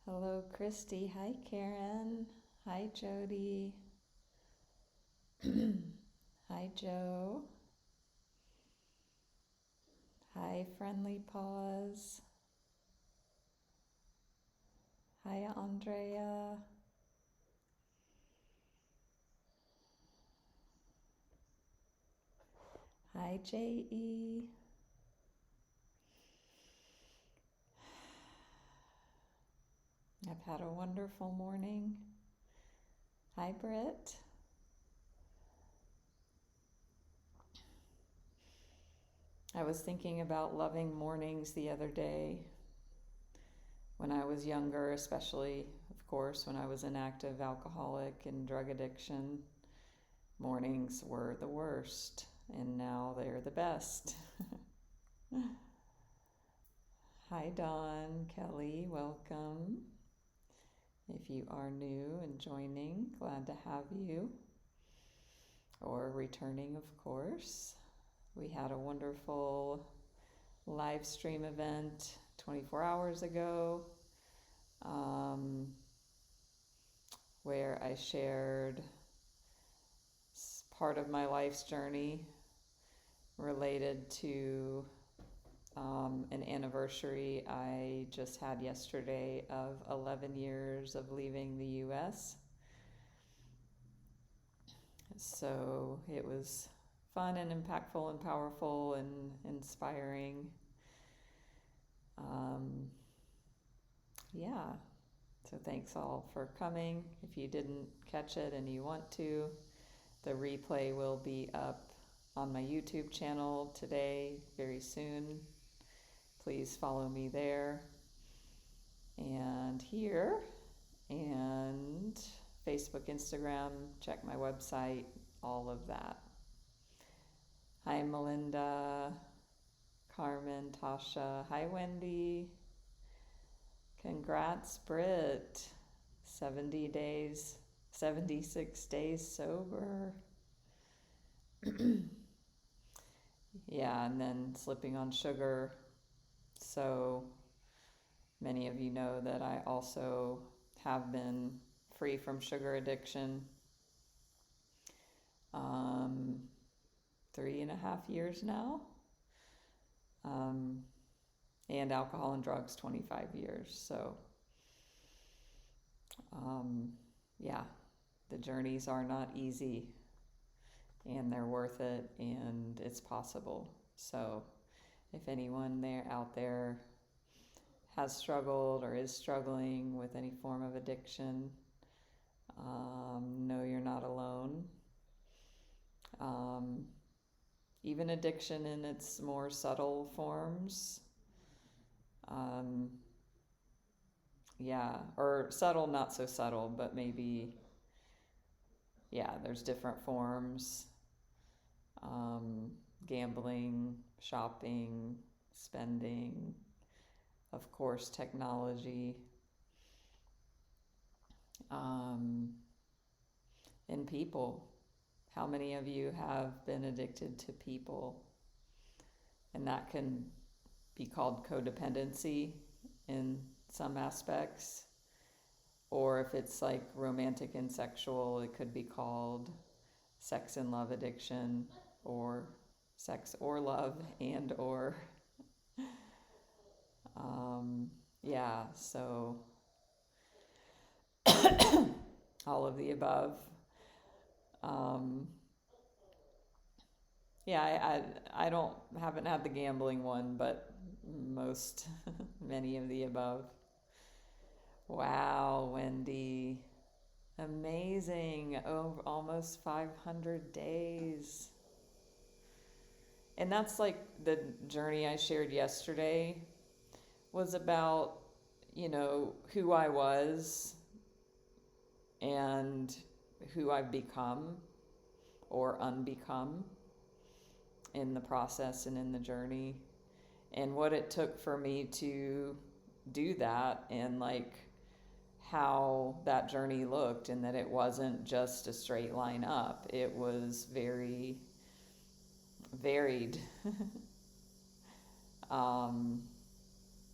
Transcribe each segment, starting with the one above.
Hello, Christy. Hi, Karen. Hi, Jody. Hi, Joe. Hi, Friendly Paws. Hi, Andrea. Hi, J.E. I've had a wonderful morning. Hi, Britt. I was thinking about loving mornings the other day. When I was younger, especially, of course, when I was an active alcoholic and drug addiction, mornings were the worst, and now they're the best. Hi, Dawn, Kelly, welcome. If you are new and joining, glad to have you. Or returning, of course. We had a wonderful live stream event 24 hours ago where I shared part of my life's journey related to an anniversary I just had yesterday of 11 years of leaving the U.S. So it was fun and impactful and powerful and inspiring. Yeah, so thanks all for coming. If you didn't catch it and you want to, the replay will be up on my YouTube channel today, very soon. Please follow me there and here, and Facebook, Instagram, check my website, all of that. Hi, Melinda, Carmen, Tasha. Hi, Wendy. Congrats, Britt. 70 days, 76 days sober. Yeah, and then slipping on sugar. So many of you know that I also have been free from sugar addiction 3.5 years now. And alcohol and drugs 25 years. So yeah, the journeys are not easy, and they're worth it, and it's possible. So if anyone out there has struggled or is struggling with any form of addiction, know you're not alone. Even addiction in its more subtle forms, or subtle, not so subtle, but maybe, there's different forms. Gambling, shopping, spending, of course, technology, and people. How many of you have been addicted to people? And that can be called codependency in some aspects. Or if it's like romantic and sexual, it could be called sex and love addiction, or sex or love and or. So all of the above. I haven't had the gambling one, but many of the above. Wow, Wendy. Amazing. Oh, almost 500 days. And that's like the journey I shared yesterday was about, who I was and who I've become or unbecome in the process and in the journey, and what it took for me to do that, and like how that journey looked, and that it wasn't just a straight line up. It was very varied.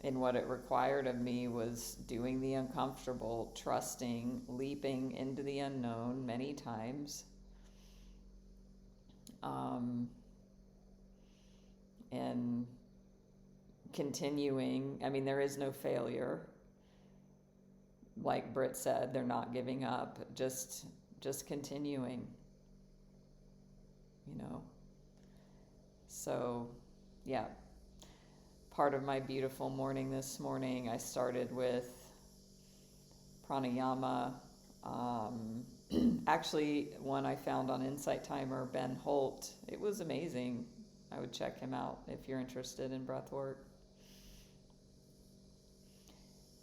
And what it required of me was doing the uncomfortable, trusting, leaping into the unknown many times. And continuing. I mean, there is no failure. Like Britt said, they're not giving up, just continuing, So, yeah. Part of my beautiful morning this morning, I started with pranayama. Actually, one I found on Insight Timer, Ben Holt. It was amazing. I would check him out if you're interested in breath work.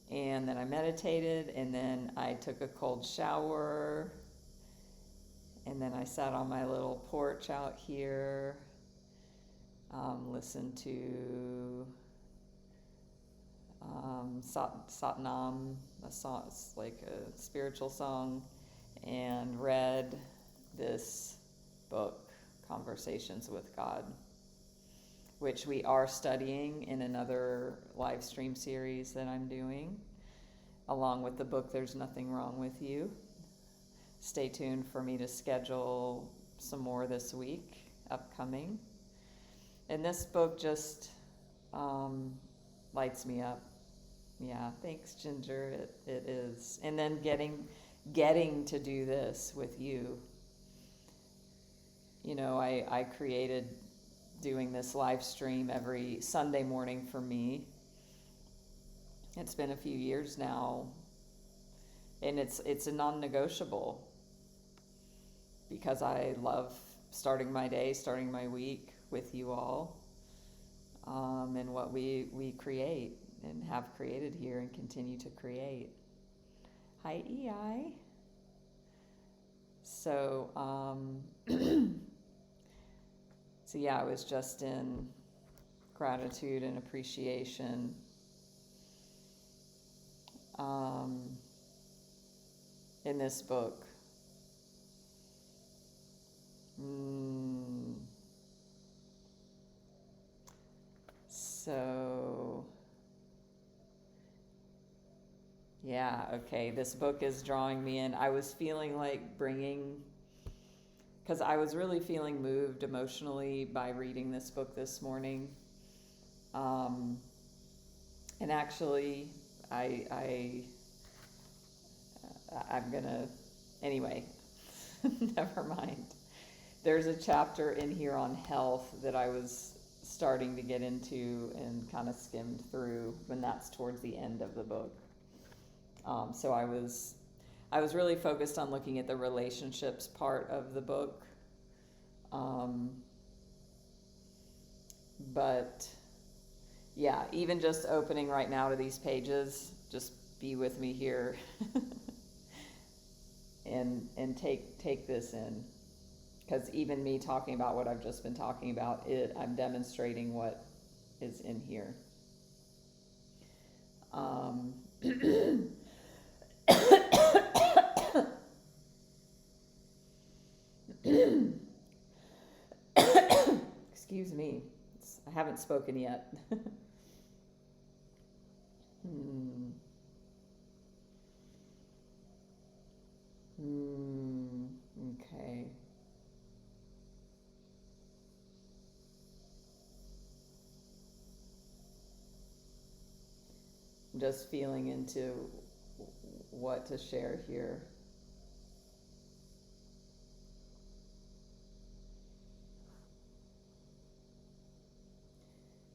And then I meditated, and then I took a cold shower, and then I sat on my little porch out here, listened to Satnam, a song, like a spiritual song, and read this book, Conversations with God, which we are studying in another live stream series that I'm doing, along with the book There's Nothing Wrong with You. Stay tuned for me to schedule some more this week, upcoming. And this book just lights me up. Yeah, thanks, Ginger. It is. And then getting to do this with you. I created doing this live stream every Sunday morning for me. It's been a few years now, and it's a non-negotiable, because I love starting my day, starting my week with you all, and what we create and have created here and continue to create. Hi, EI. So, so yeah, I was just in gratitude and appreciation. In this book. So, yeah, okay, this book is drawing me in. I was feeling like because I was really feeling moved emotionally by reading this book this morning. And actually, I'm gonna, anyway, never mind. There's a chapter in here on health that I was starting to get into and kind of skimmed through, when that's towards the end of the book. So I was really focused on looking at the relationships part of the book. But yeah, even just opening right now to these pages, just be with me here and take this in. Because even me talking about what I've just been talking about, I'm demonstrating what is in here. Excuse me. I haven't spoken yet. Okay. I'm just feeling into what to share here.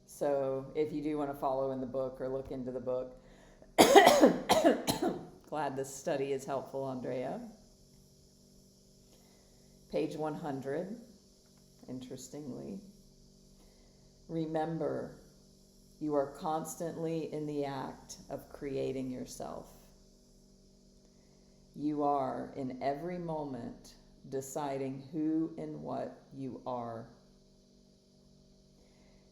So if you do want to follow in the book or look into the book, glad this study is helpful, Andrea. Page 100, interestingly. Remember, you are constantly in the act of creating yourself. You are, in every moment, deciding who and what you are.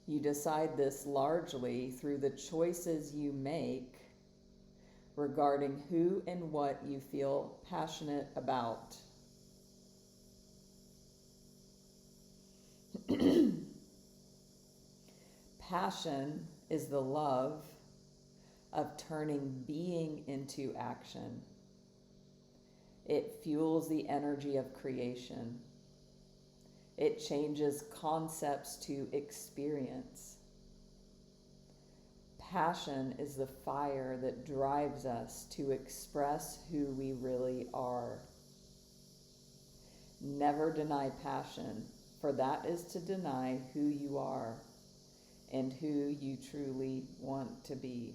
You decide this largely through the choices you make regarding who and what you feel passionate about. Passion is the love of turning being into action. It fuels the energy of creation. It changes concepts to experience. Passion is the fire that drives us to express who we really are. Never deny passion, for that is to deny who you are and who you truly want to be.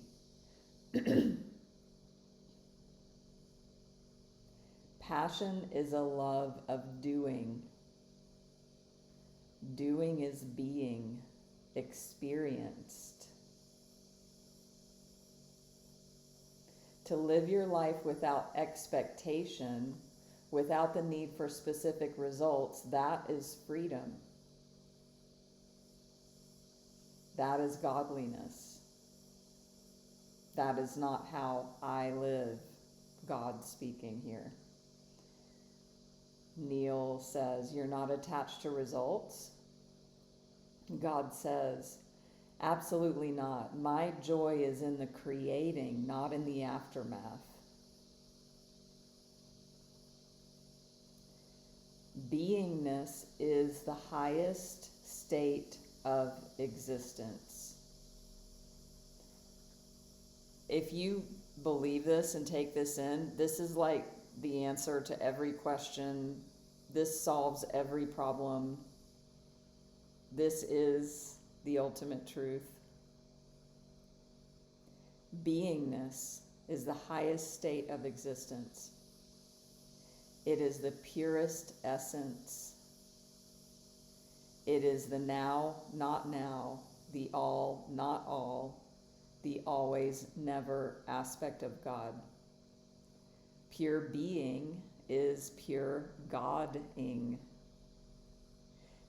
Passion is a love of doing. Doing is being experienced. To live your life without expectation, without the need for specific results, that is freedom. That is godliness. That is not how I live, God speaking here. Neil says, you're not attached to results. God says, absolutely not. My joy is in the creating, not in the aftermath. Beingness is the highest state of existence. If you believe this and take this in, this is like the answer to every question. This solves every problem. This is the ultimate truth. Beingness is the highest state of existence. It is the purest essence. It is the now, not now, the all, not all, the always, never aspect of God. Pure being is pure God-ing.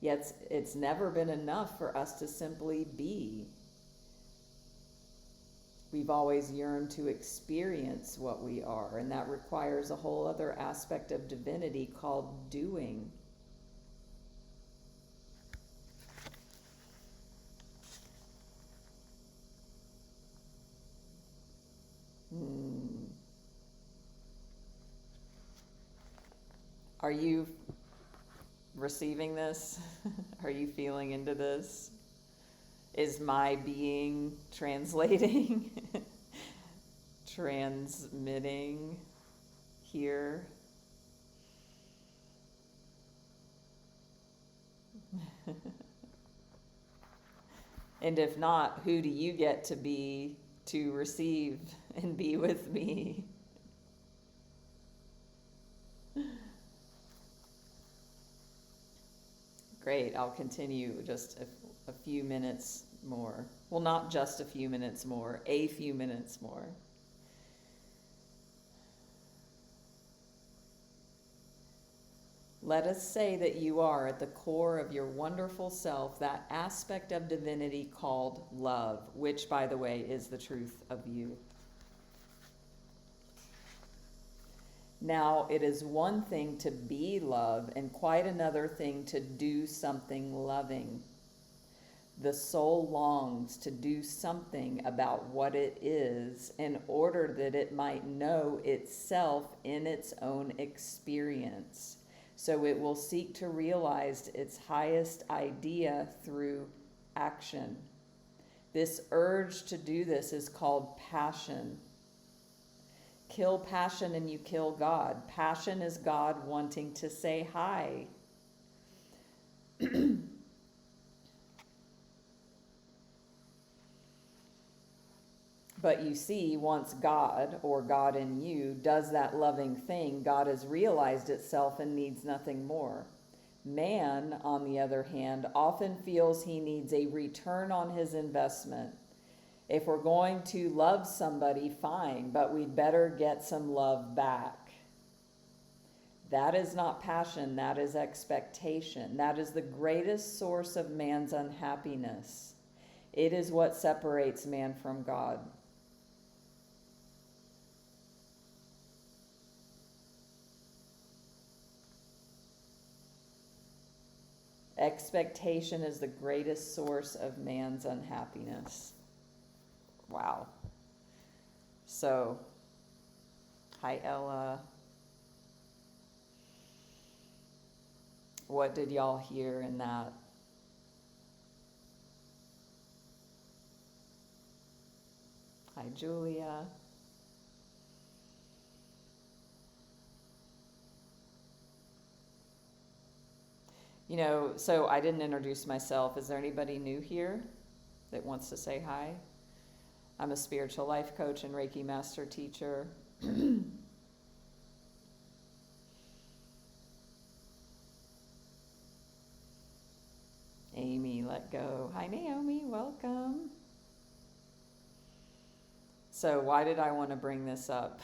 Yet it's never been enough for us to simply be. We've always yearned to experience what we are, and that requires a whole other aspect of divinity called doing. Are you receiving this? Are you feeling into this? Is my being translating, transmitting here? And if not, who do you get to be to receive and be with me? Great, I'll continue just a few minutes more. Well, not just a few minutes more, a few minutes more. Let us say that you are at the core of your wonderful self, that aspect of divinity called love, which, by the way, is the truth of you. Now, it is one thing to be love and quite another thing to do something loving. The soul longs to do something about what it is in order that it might know itself in its own experience. So it will seek to realize its highest idea through action. This urge to do this is called passion. Kill passion and you kill God. Passion is God wanting to say hi. But you see, once God, or God in you, does that loving thing, God has realized itself and needs nothing more. Man, on the other hand, often feels he needs a return on his investment. If we're going to love somebody, fine, but we'd better get some love back. That is not passion, that is expectation. That is the greatest source of man's unhappiness. It is what separates man from God. Expectation is the greatest source of man's unhappiness. Wow. So, hi Ella. What did y'all hear in that? Hi Julia. You know, so I didn't introduce myself. Is there anybody new here that wants to say hi? I'm a spiritual life coach and Reiki Master Teacher. Amy, let go. Hi Naomi, welcome. So why did I want to bring this up?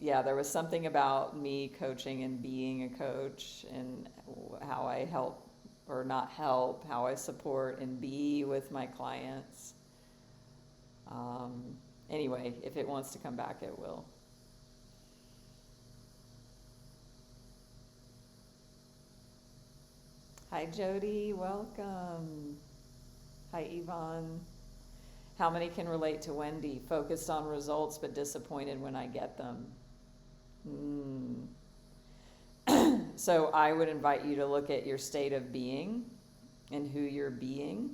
Yeah, there was something about me coaching and being a coach and how I help or not help, how I support and be with my clients. Anyway, if it wants to come back, it will. Hi Jody, welcome. Hi Yvonne. How many can relate to Wendy? Focused on results but disappointed when I get them. So I would invite you to look at your state of being and who you're being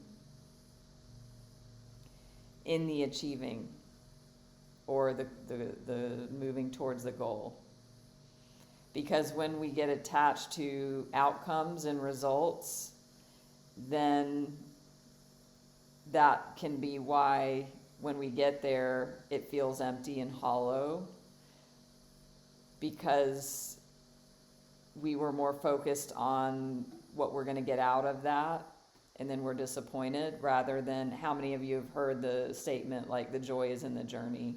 in the achieving or the moving towards the goal. Because when we get attached to outcomes and results, then that can be why when we get there, it feels empty and hollow, because we were more focused on what we're going to get out of that, and then we're disappointed, rather than, how many of you have heard the statement, like, the joy is in the journey?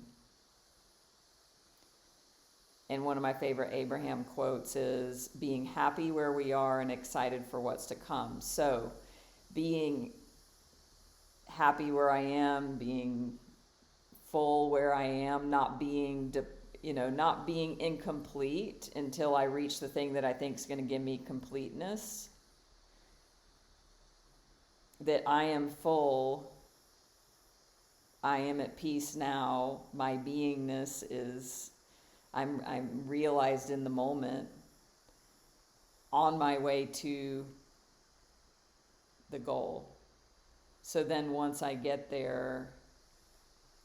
And one of my favorite Abraham quotes is, being happy where we are and excited for what's to come. So being happy where I am, being full where I am, not being not being incomplete until I reach the thing that I think is going to give me completeness. That I am full, I am at peace now, my beingness is, I'm realized in the moment, on my way to the goal. So then once I get there,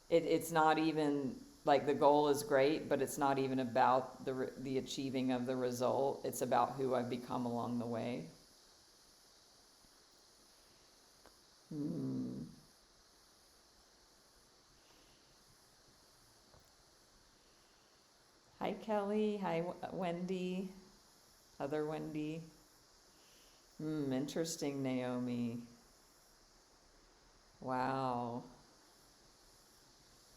it's not even like, the goal is great, but it's not even about the achieving of the result. It's about who I've become along the way. Hi Kelly, hi Wendy, other Wendy. Interesting, Naomi. Wow.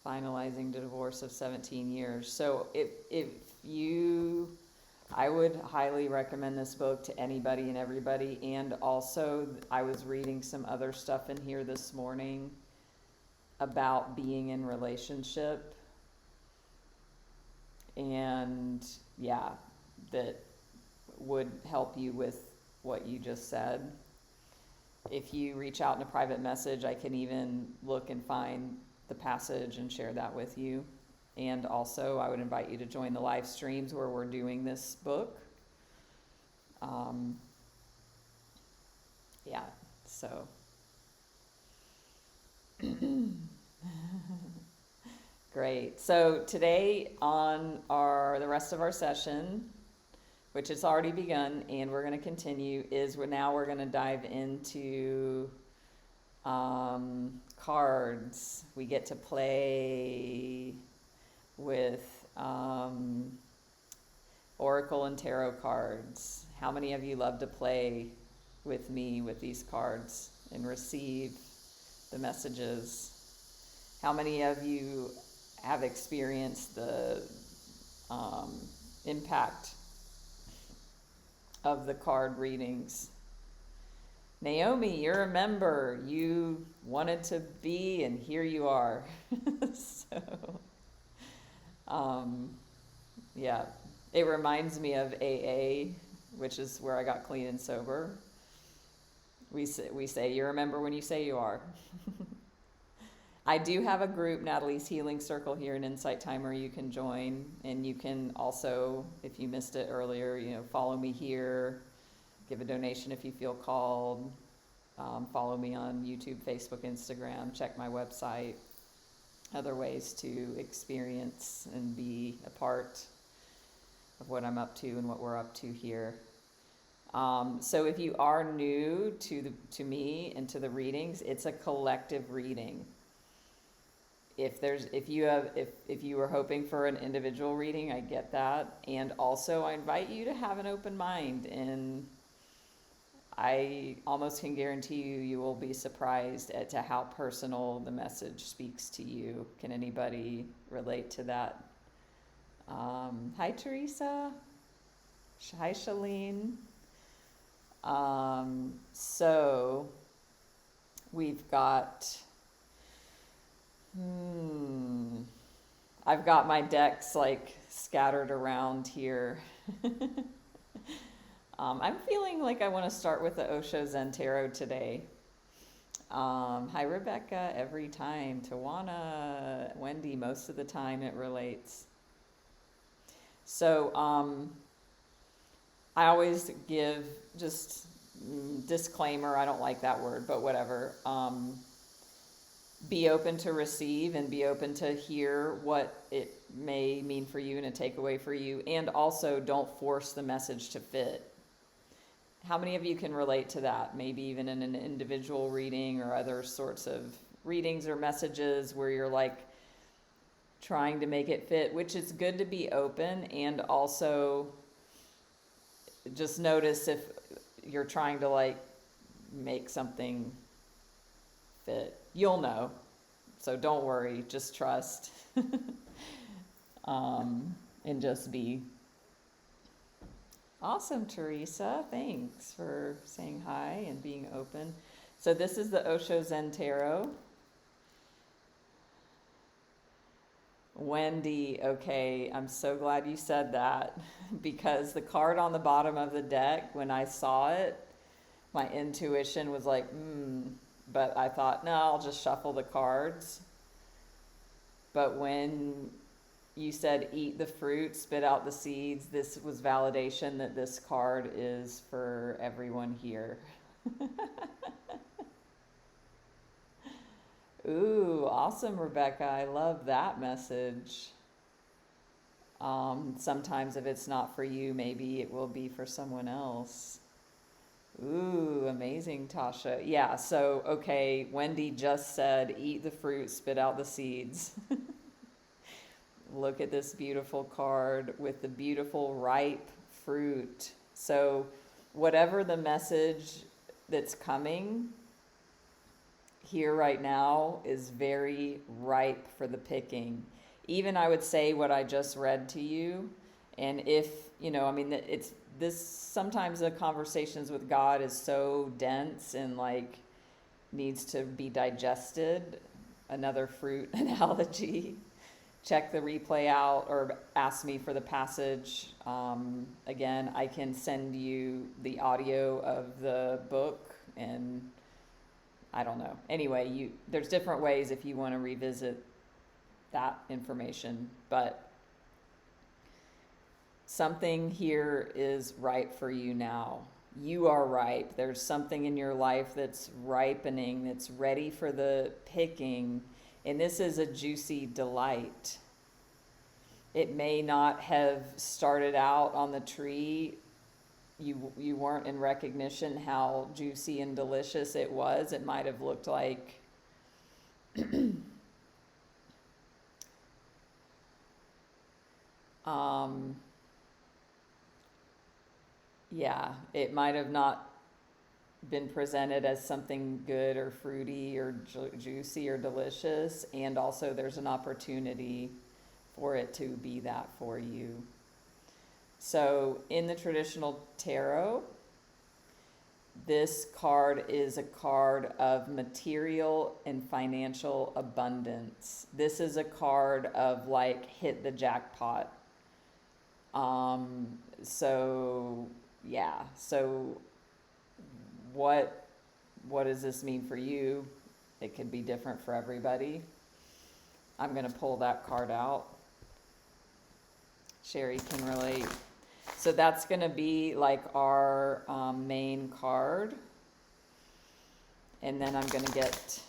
Finalizing the divorce of 17 years. So if you, I would highly recommend this book to anybody and everybody. And also, I was reading some other stuff in here this morning about being in relationship. And yeah, that would help you with what you just said. If you reach out in a private message, I can even look and find the passage and share that with you. And also, I would invite you to join the live streams where we're doing this book. Yeah, so. Great. So today on the rest of our session, which has already begun and we're going to continue, is we're going to dive into cards. We get to play with Oracle and Tarot cards. How many of you love to play with me with these cards and receive the messages? How many of you have experienced the impact of the card readings? Naomi, you're a member. You wanted to be, and here you are. So, yeah, it reminds me of AA, which is where I got clean and sober. We say you remember when you say you are. I do have a group, Natalie's Healing Circle, here in Insight Timer you can join. And you can also, if you missed it earlier, follow me here, give a donation if you feel called, follow me on YouTube, Facebook, Instagram, check my website, other ways to experience and be a part of what I'm up to and what we're up to here. So if you are new to me and to the readings, it's a collective reading. If you were hoping for an individual reading, I get that. And also I invite you to have an open mind, and I almost can guarantee you will be surprised to how personal the message speaks to you. Can anybody relate to that? Hi, Teresa. Hi, Shalene. So we've got, I've got my decks like scattered around here. I'm feeling like I want to start with the Osho Zen Tarot today. Hi, Rebecca, every time. Tawana, Wendy, most of the time it relates. So I always give just disclaimer, I don't like that word, but whatever. Be open to receive and be open to hear what it may mean for you and a takeaway for you. And also don't force the message to fit. How many of you can relate to that? Maybe even in an individual reading or other sorts of readings or messages where you're like trying to make it fit, which is good to be open. And also just notice if you're trying to like make something fit. You'll know. So don't worry, just trust. And just be. Awesome, Teresa. Thanks for saying hi and being open. So this is the Osho Zen Tarot. Wendy, okay, I'm so glad you said that, because the card on the bottom of the deck, when I saw it, my intuition was like, but I thought, no, I'll just shuffle the cards. But when you said eat the fruit, spit out the seeds, this was validation that this card is for everyone here. Ooh, awesome, Rebecca. I love that message. Sometimes if it's not for you, maybe it will be for someone else. Ooh, amazing, Tasha. Yeah, so, okay, Wendy just said, eat the fruit, spit out the seeds. Look at this beautiful card with the beautiful ripe fruit. So whatever the message that's coming here right now is very ripe for the picking. Even I would say what I just read to you. And if, it's this, sometimes the conversations with God is so dense and like needs to be digested. Another fruit analogy. Check the replay out or ask me for the passage. Again, I can send you the audio of the book, and I don't know. Anyway, there's different ways if you want to revisit that information, but something here is ripe for you now. You are ripe. There's something in your life that's ripening, that's ready for the picking. And this is a juicy delight. It may not have started out on the tree. You weren't in recognition how juicy and delicious it was. It might have looked like it might have not been presented as something good or fruity or juicy or delicious, and also there's an opportunity for it to be that for you. So in the traditional tarot, this card is a card of material and financial abundance. This is a card of like hit the jackpot. So what what does this mean for you? It could be different for everybody. I'm going to pull that card out. Sherry can relate. So that's going to be like our main card. And then I'm going to get,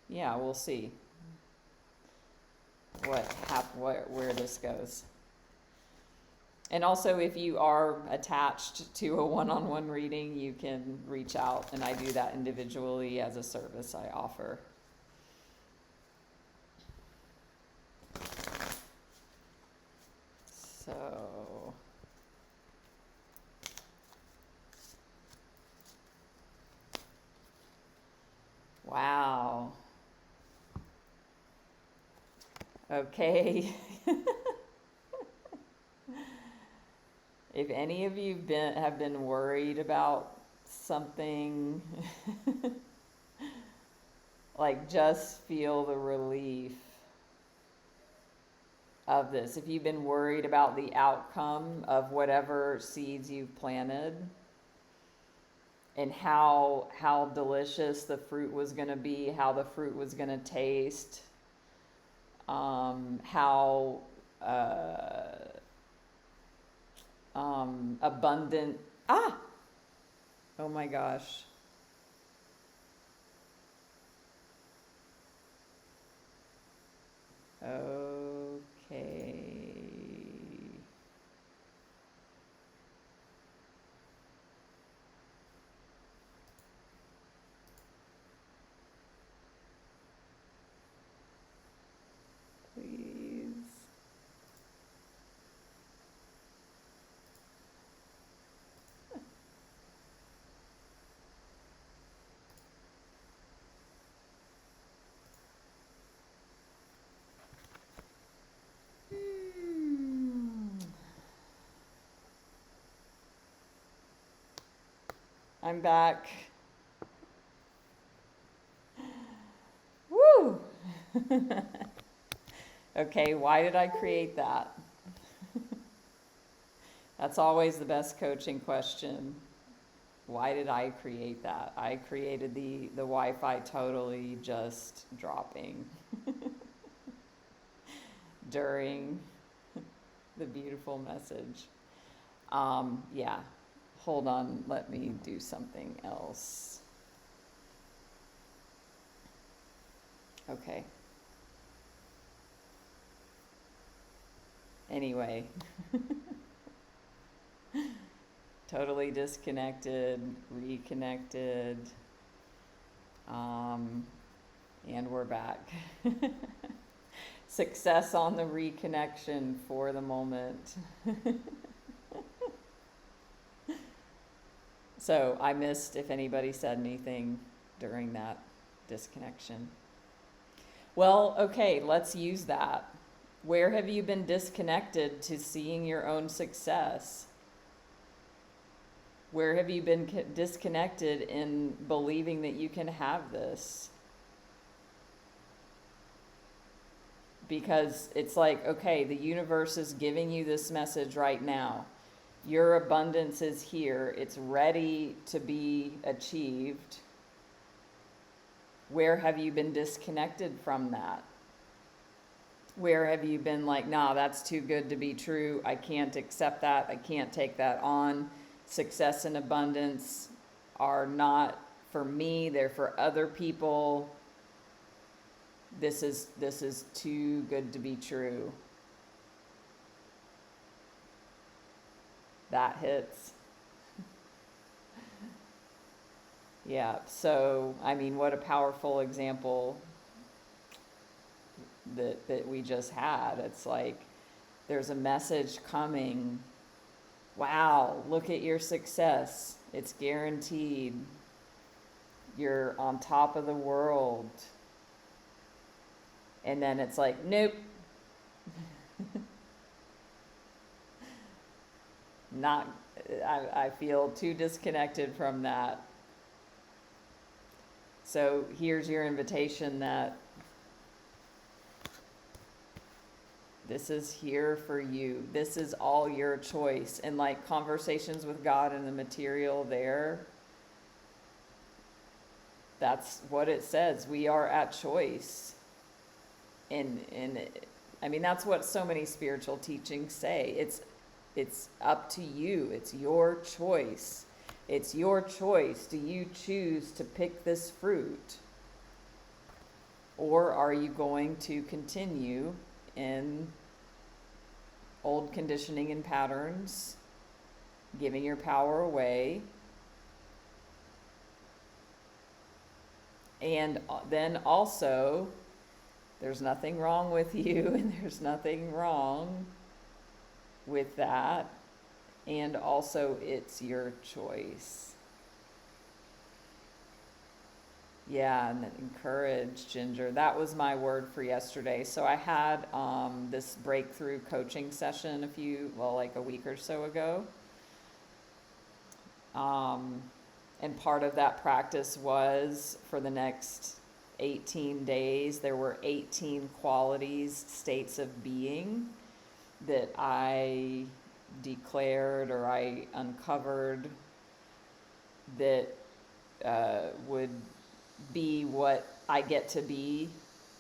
yeah, we'll see where this goes. And also, if you are attached to a one-on-one reading, you can reach out, and I do that individually as a service I offer. So, wow. Okay. If any of you have been worried about something, like, just feel the relief of this. If you've been worried about the outcome of whatever seeds you've planted and how delicious the fruit was going to be, how the fruit was going to taste, how abundant. Oh my gosh. Okay. Please. I'm back. Woo! Okay, why did I create that? That's always the best coaching question. Why did I create that? I created the Wi-Fi totally just dropping during the beautiful message. Yeah, hold on, let me do something else. Okay. Anyway. Totally disconnected, reconnected, and we're back. Success on the reconnection for the moment. So I missed if anybody said anything during that disconnection. Well, okay, let's use that. Where have you been disconnected to seeing your own success? Where have you been disconnected in believing that you can have this? Because it's like, okay, the universe is giving you this message right now. Your abundance is here. It's ready to be achieved. Where have you been disconnected from that? Where have you been like, nah, that's too good to be true. I can't accept that. I can't take that on. Success and abundance are not for me. They're for other people. This is too good to be true. That hits. Yeah, so, I mean, what a powerful example that we just had. It's like, there's a message coming. Wow, look at your success. It's guaranteed. You're on top of the world. And then it's like, nope. I feel too disconnected from that. So here's your invitation that This is here for you. This is all your choice. And like conversations with God and the material there, that's what it says. We are at choice. And I mean, that's what so many spiritual teachings say. It's up to you. It's your choice. It's your choice. Do you choose to pick this fruit? Or are you going to continue in old conditioning and patterns, giving your power away? And then also, there's nothing wrong with you, and there's nothing wrong with that. And also, it's your choice. Yeah, and encourage, Ginger. That was my word for yesterday. So I had this breakthrough coaching session like a week or so ago. And part of that practice was for the next 18 days, there were 18 qualities, states of being that I declared or I uncovered that would be what I get to be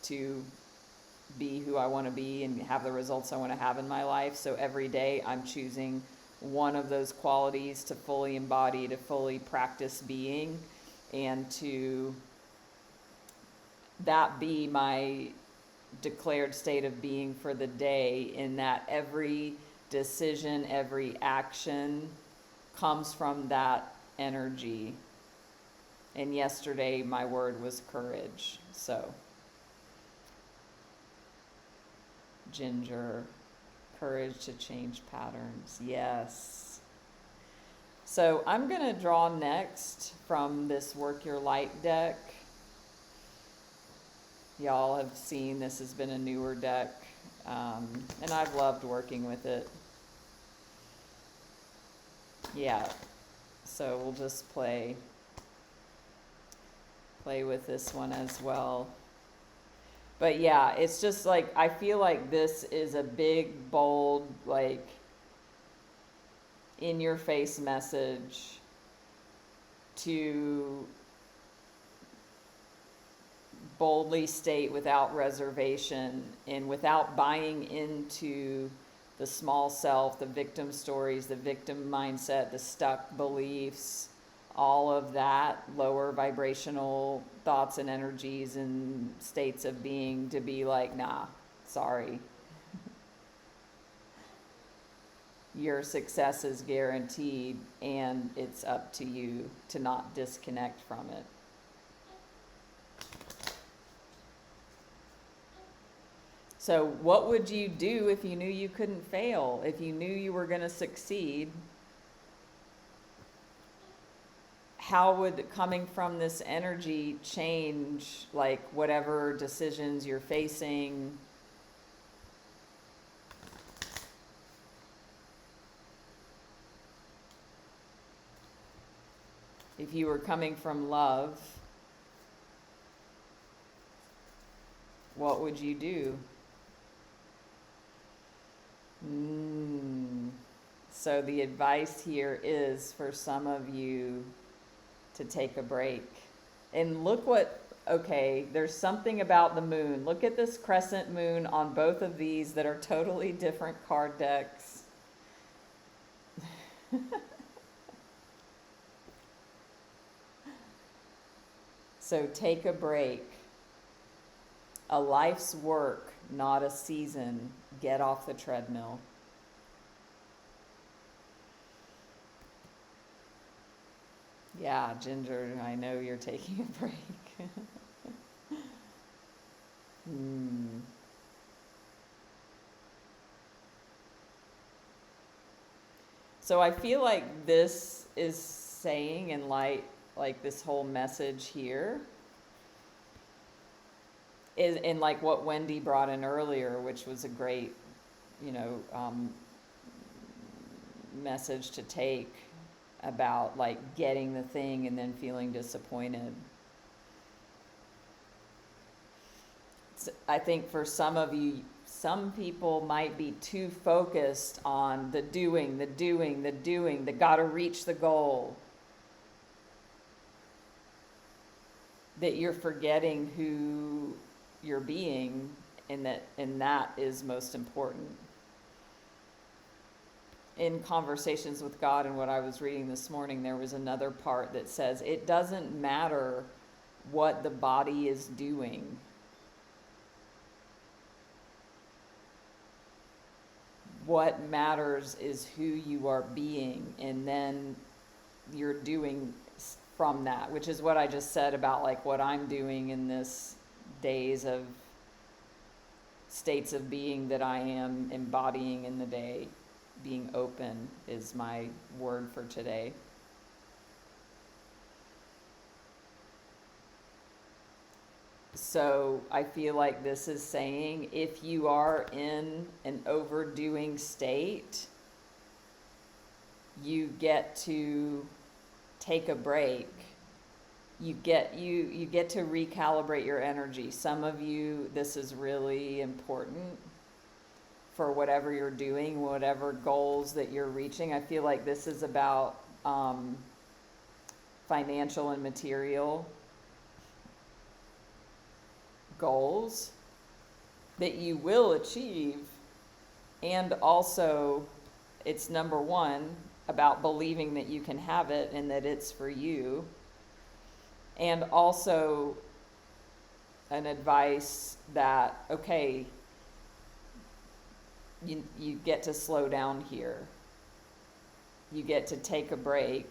who I want to be and have the results I want to have in my life. So every day I'm choosing one of those qualities to fully embody, to fully practice being, and to that be my declared state of being for the day, in that every decision, every action comes from that energy. And yesterday my word was courage. So Ginger, courage to change patterns. Yes. So I'm going to draw next from this Work Your Light deck. Y'all have seen this has been a newer deck, and I've loved working with it. Yeah, so we'll just play with this one as well. But yeah, it's just like, I feel like this is a big, bold, like, in your face message to boldly state without reservation and without buying into the small self, the victim stories, the victim mindset, the stuck beliefs, all of that lower vibrational thoughts and energies and states of being, to be like, nah, sorry. Your success is guaranteed, and it's up to you to not disconnect from it. So what would you do if you knew you couldn't fail? If you knew you were going to succeed? How would coming from this energy change, like, whatever decisions you're facing? If you were coming from love, what would you do? So the advice here is for some of you to take a break. And look there's something about the moon. Look at this crescent moon on both of these that are totally different card decks. So take a break. A life's work, not a season. Get off the treadmill. Yeah, Ginger, I know you're taking a break. So I feel like this is saying, in light, like this whole message here, is in like what Wendy brought in earlier, which was a great, message to take, about like getting the thing and then feeling disappointed. I think for some of you, some people might be too focused on the doing, the gotta reach the goal, that you're forgetting who you're being, and that is most important. In Conversations with God and what I was reading this morning, there was another part that says it doesn't matter what the body is doing. What matters is who you are being, and then you're doing from that, which is what I just said about like what I'm doing in this days of states of being that I am embodying in the day. Being open is my word for today. So I feel like this is saying if you are in an overdoing state, you get to take a break. You get to recalibrate your energy. Some of you, this is really important for whatever you're doing, whatever goals that you're reaching. I feel like this is about financial and material goals that you will achieve. And also, it's number one, about believing that you can have it and that it's for you. And also an advice that, okay, you get to slow down here. You get to take a break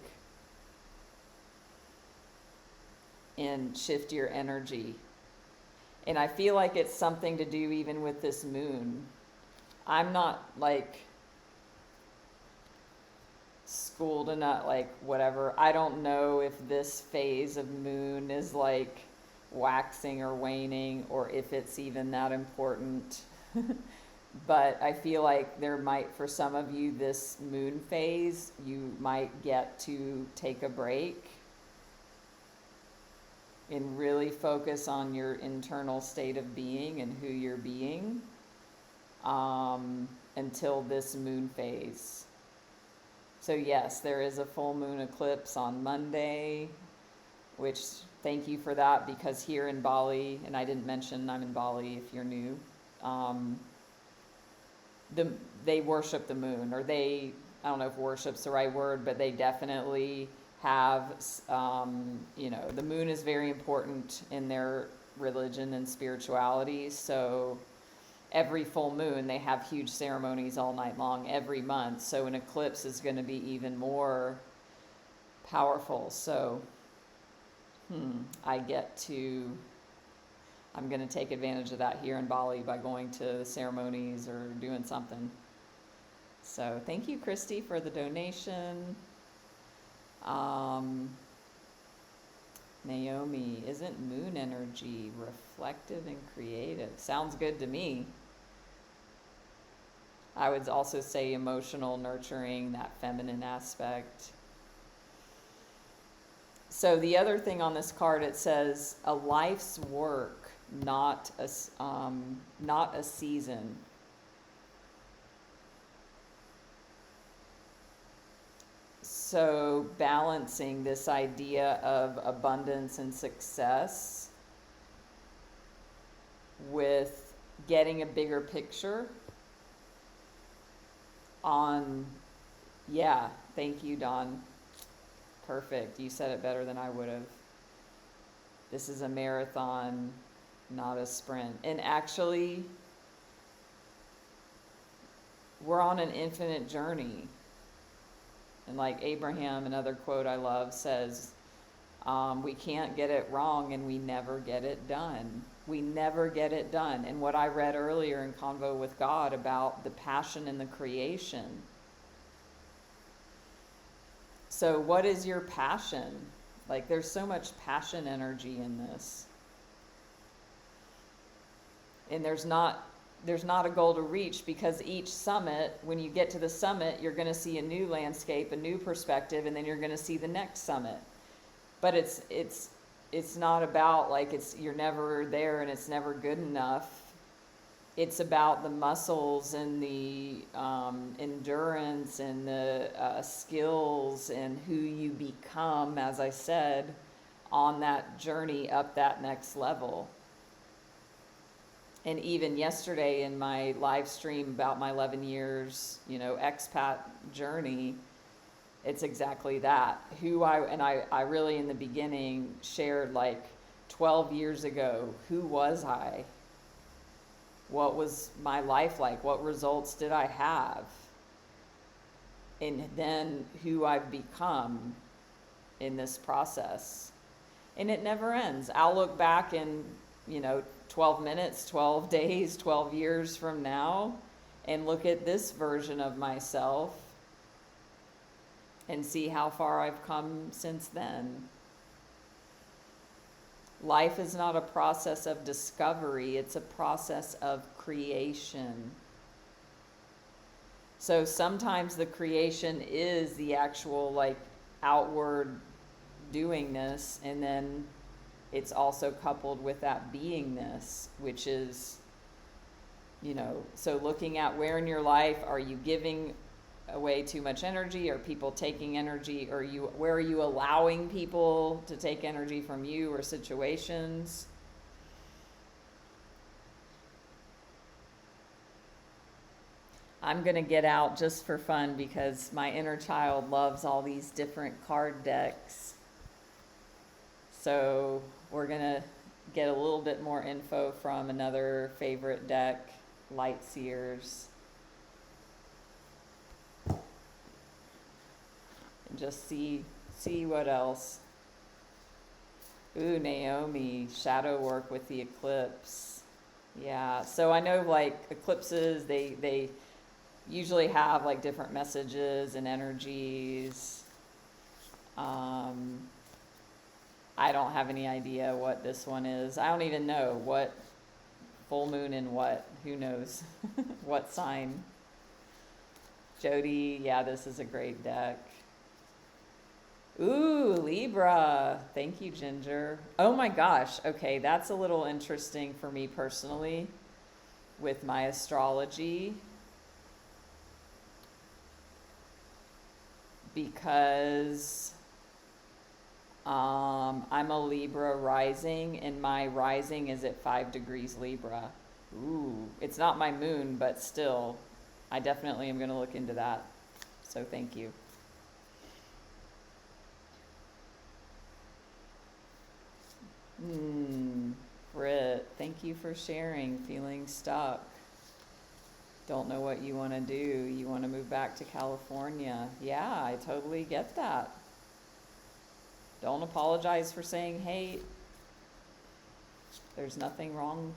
and shift your energy. And I feel like it's something to do even with this moon. I'm not like schooled enough, like whatever. I don't know if this phase of moon is like waxing or waning, or if it's even that important. But I feel like there might, for some of you, this moon phase, you might get to take a break and really focus on your internal state of being and who you're being until this moon phase. So yes, there is a full moon eclipse on Monday, which thank you for that, because here in Bali, and I didn't mention I'm in Bali if you're new, they worship the moon, or I don't know if worship's the right word, but they definitely have, the moon is very important in their religion and spirituality. So every full moon, they have huge ceremonies all night long every month. So an eclipse is going to be even more powerful. So I'm going to take advantage of that here in Bali by going to ceremonies or doing something. So thank you, Christy, for the donation. Naomi, isn't moon energy reflective and creative? Sounds good to me. I would also say emotional, nurturing, that feminine aspect. So the other thing on this card, it says a life's work, not a season. So balancing this idea of abundance and success with getting a bigger picture on, thank you, Dawn. Perfect. You said it better than I would have. This is a marathon, not a sprint. And actually, we're on an infinite journey. And like Abraham, another quote I love, says, we can't get it wrong and we never get it done. We never get it done. And what I read earlier in Convo with God about the passion in the creation. So what is your passion? Like there's so much passion energy in this. And there's not a goal to reach, because each summit, when you get to the summit, you're going to see a new landscape, a new perspective, and then you're going to see the next summit. But it's not about like you're never there and it's never good enough. it's about the muscles and the endurance and the skills and who you become, as I said, on that journey up that next level. And even yesterday in my live stream about my 11 years, expat journey, it's exactly that. I really in the beginning shared, like, 12 years ago, who was I? What was my life like? What results did I have? And then who I've become in this process. And it never ends. I'll look back in, 12 minutes, 12 days, 12 years from now, and look at this version of myself and see how far I've come since then. Life is not a process of discovery, it's a process of creation. So sometimes the creation is the actual, like, outward doingness, and then it's also coupled with that beingness, which is, so looking at where in your life are you giving away too much energy? Are people taking energy? Where are you allowing people to take energy from you or situations? I'm going to get out just for fun because my inner child loves all these different card decks. So we're going to get a little bit more info from another favorite deck, Light Seers. And just see what else. Ooh, Naomi, shadow work with the eclipse. Yeah, so I know, like, eclipses, they usually have, like, different messages and energies. I don't have any idea what this one is. I don't even know what full moon and what. Who knows? What sign? Jody, yeah, this is a great deck. Ooh, Libra. Thank you, Ginger. Oh my gosh. Okay, that's a little interesting for me personally with my astrology, because I'm a Libra rising, and my rising is at 5 degrees Libra. Ooh, it's not my moon, but still, I definitely am going to look into that. So thank you. Britt, thank you for sharing. Feeling stuck. Don't know what you want to do. You want to move back to California. Yeah, I totally get that. Don't apologize for saying hate. There's nothing wrong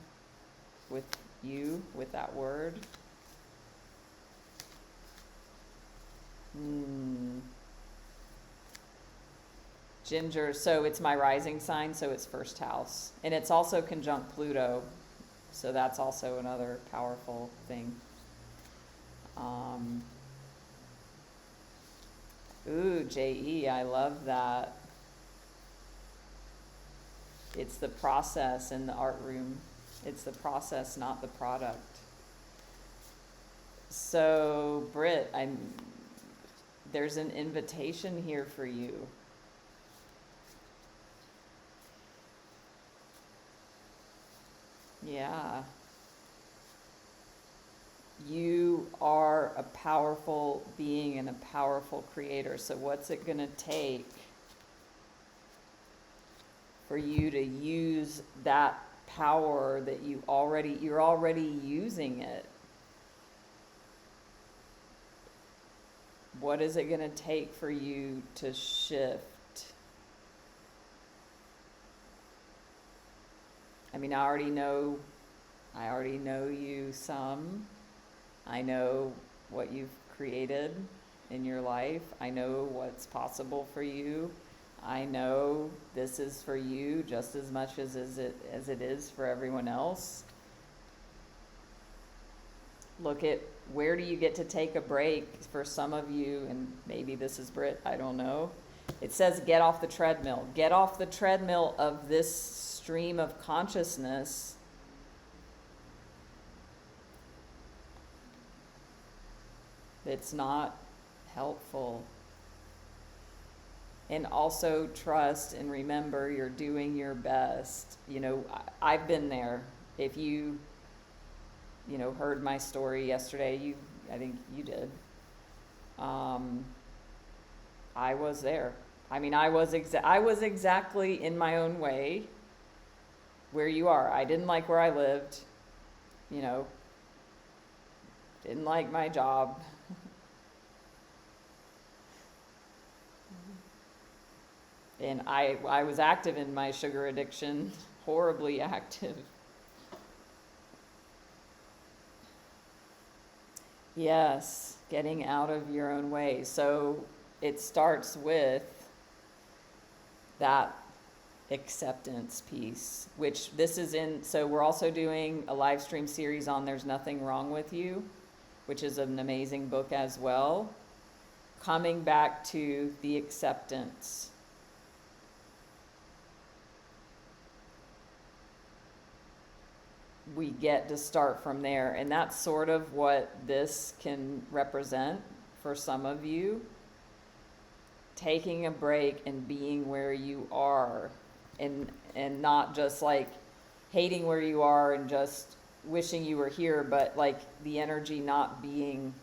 with you, with that word. Ginger, so it's my rising sign, so it's first house. And it's also conjunct Pluto, so that's also another powerful thing. Ooh, J.E., I love that. It's the process in the art room. It's the process, not the product. So, Britt, there's an invitation here for you. Yeah. You are a powerful being and a powerful creator. So what's it going to take for you to use that power that you're already using it? What is it going to take for you to shift? I mean, I already know you some. I know what you've created in your life. I know what's possible for you. I know this is for you just as much as it is for everyone else. Look at, where do you get to take a break? For some of you, and maybe this is Britt, I don't know. It says get off the treadmill. Get off the treadmill of this stream of consciousness It's not helpful. And also trust and remember you're doing your best. I've been there. If you heard my story yesterday, I think you did. I was there. I mean, I was exactly in my own way where you are. I didn't like where I lived, didn't like my job. And I was active in my sugar addiction, horribly active. Yes, getting out of your own way. So it starts with that acceptance piece, which this is in. So we're also doing a live stream series on There's Nothing Wrong with You, which is an amazing book as well. Coming back to the acceptance. We get to start from there. And that's sort of what this can represent for some of you. Taking a break and being where you are, and not just like hating where you are and just wishing you were here, but like the energy not being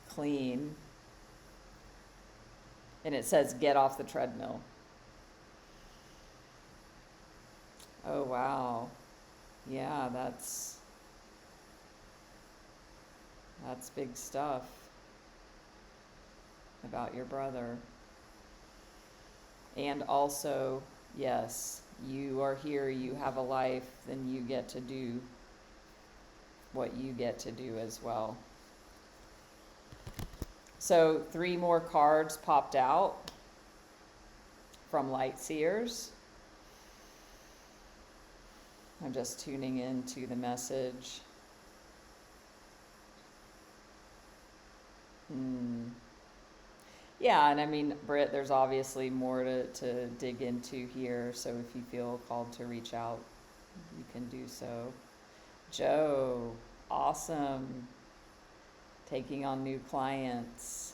clean. And it says get off the treadmill. Oh wow. Yeah, that's big stuff about your brother. And also, yes, you are here, you have a life, then you get to do what you get to do as well. So 3 more cards popped out from Light Seers. I'm just tuning into the message. Yeah, and I mean, Britt, there's obviously more to dig into here, so if you feel called to reach out, you can do so. Joe, awesome. Taking on new clients.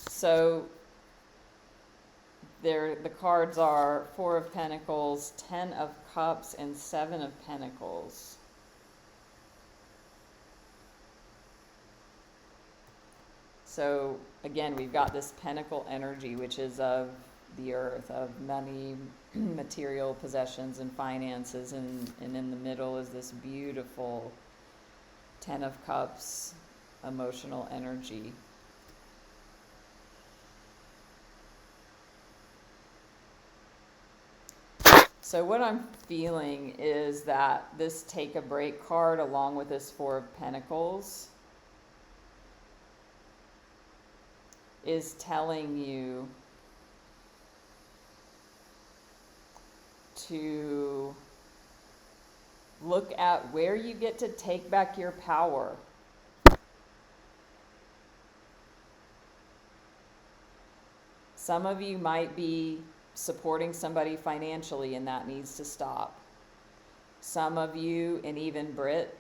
So the cards are 4 of Pentacles, 10 of Cups, and 7 of Pentacles. So again, we've got this pentacle energy, which is of the earth, of money, material possessions, and finances, and in the middle is this beautiful 10 of Cups, emotional energy. So what I'm feeling is that this take a break card, along with this 4 of Pentacles, is telling you to look at where you get to take back your power. Some of you might be supporting somebody financially, and that needs to stop. Some of you, and even Britt,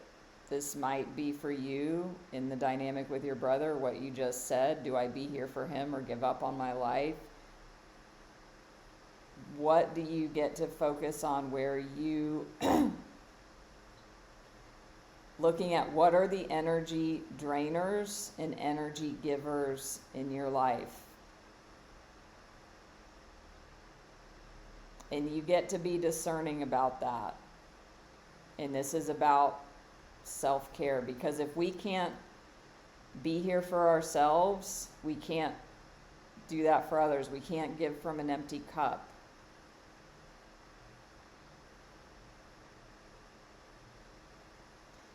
this might be for you in the dynamic with your brother, what you just said. Do I be here for him or give up on my life? What do you get to focus on where you looking at what are the energy drainers and energy givers in your life? And you get to be discerning about that. And this is about self-care, because if we can't be here for ourselves, we can't do that for others. We can't give from an empty cup.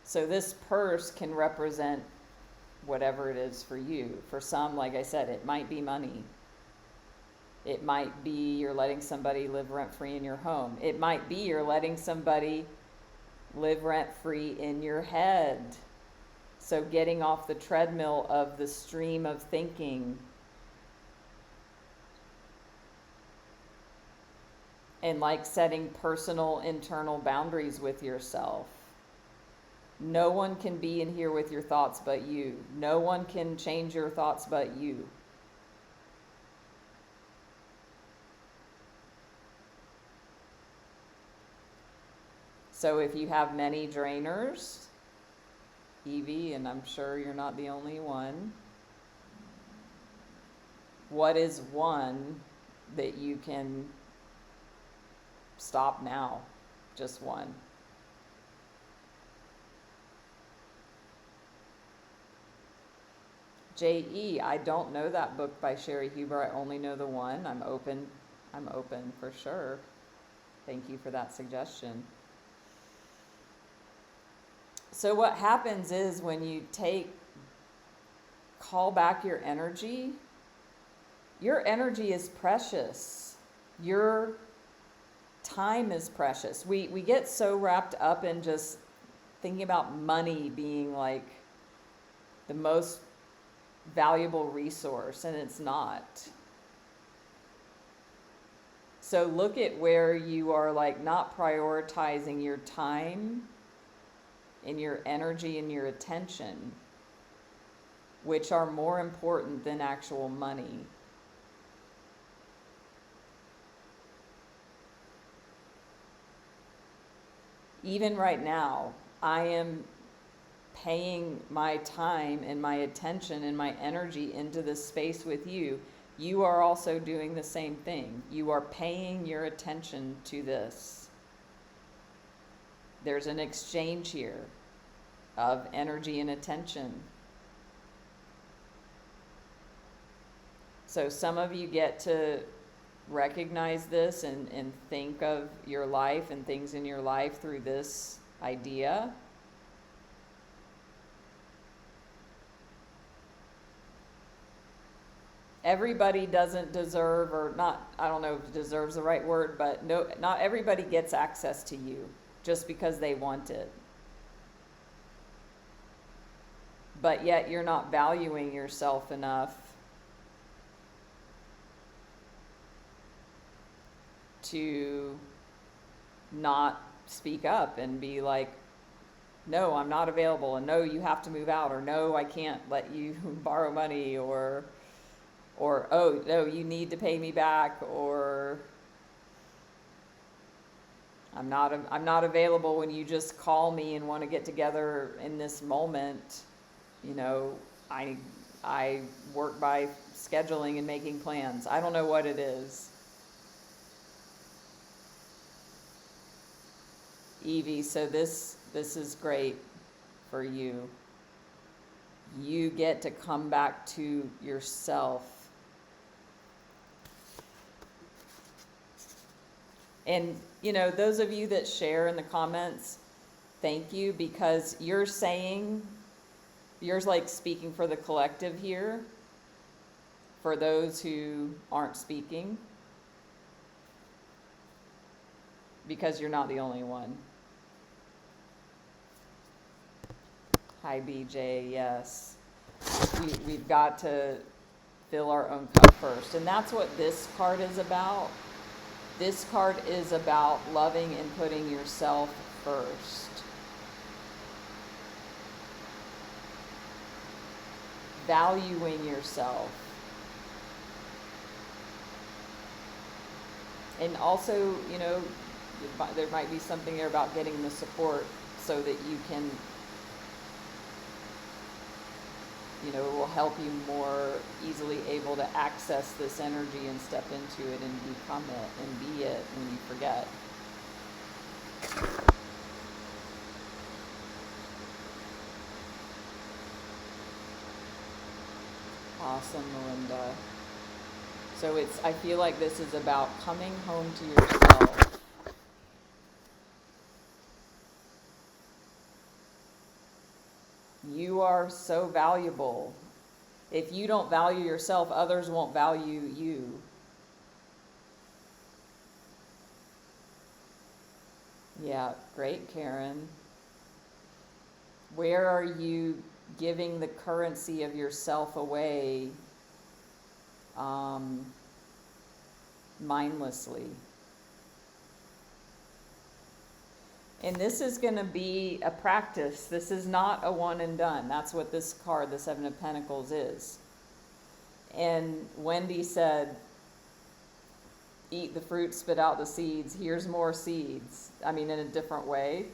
So this purse can represent whatever it is for you. For some, like I said, it might be money. It might be you're letting somebody live rent-free in your home. It might be you're letting somebody live rent-free in your head. So getting off the treadmill of the stream of thinking. And like setting personal internal boundaries with yourself. No one can be in here with your thoughts but you. No one can change your thoughts but you. So if you have many drainers, Evie, and I'm sure you're not the only one, what is one that you can stop now? Just one. J.E., I don't know that book by Sherry Huber. I only know the one. I'm open for sure. Thank you for that suggestion. So what happens is when you call back your energy is precious. Your time is precious. We get so wrapped up in just thinking about money being like the most valuable resource, and it's not. So look at where you are like not prioritizing your time and your energy and your attention, which are more important than actual money. Even right now, I am paying my time and my attention and my energy into this space with you. You are also doing the same thing. You are paying your attention to this. There's an exchange here of energy and attention. So some of you get to recognize this and think of your life and things in your life through this idea. Everybody doesn't deserve, or not, I don't know if deserves the right word, but no, not everybody gets access to you just because they want it. But yet you're not valuing yourself enough to not speak up and be like, no, I'm not available, and no, you have to move out, or no, I can't let you borrow money, or oh, no, you need to pay me back, or I'm not available when you just call me and want to get together in this moment. You know, I work by scheduling and making plans. I don't know what it is. Evie, so this is great for you. You get to come back to yourself. And, you know, those of you that share in the comments, thank you, because you're like speaking for the collective here, for those who aren't speaking, because you're not the only one. Hi, BJ, yes. We've got to fill our own cup first. And that's what this card is about. This card is about loving and putting yourself first. Valuing yourself. And also, you know, there might be something there about getting the support so that you can, you know, it will help you more easily able to access this energy and step into it and become it and be it when you forget. Awesome, Melinda. So I feel like this is about coming home to yourself. You are so valuable. If you don't value yourself, others won't value you. Yeah, great, Karen. Where are you giving the currency of yourself away mindlessly? And this is going to be a practice. This is not a one and done. That's what this card, the Seven of Pentacles, is. And Wendy said, eat the fruit, spit out the seeds. Here's more seeds. I mean, in a different way.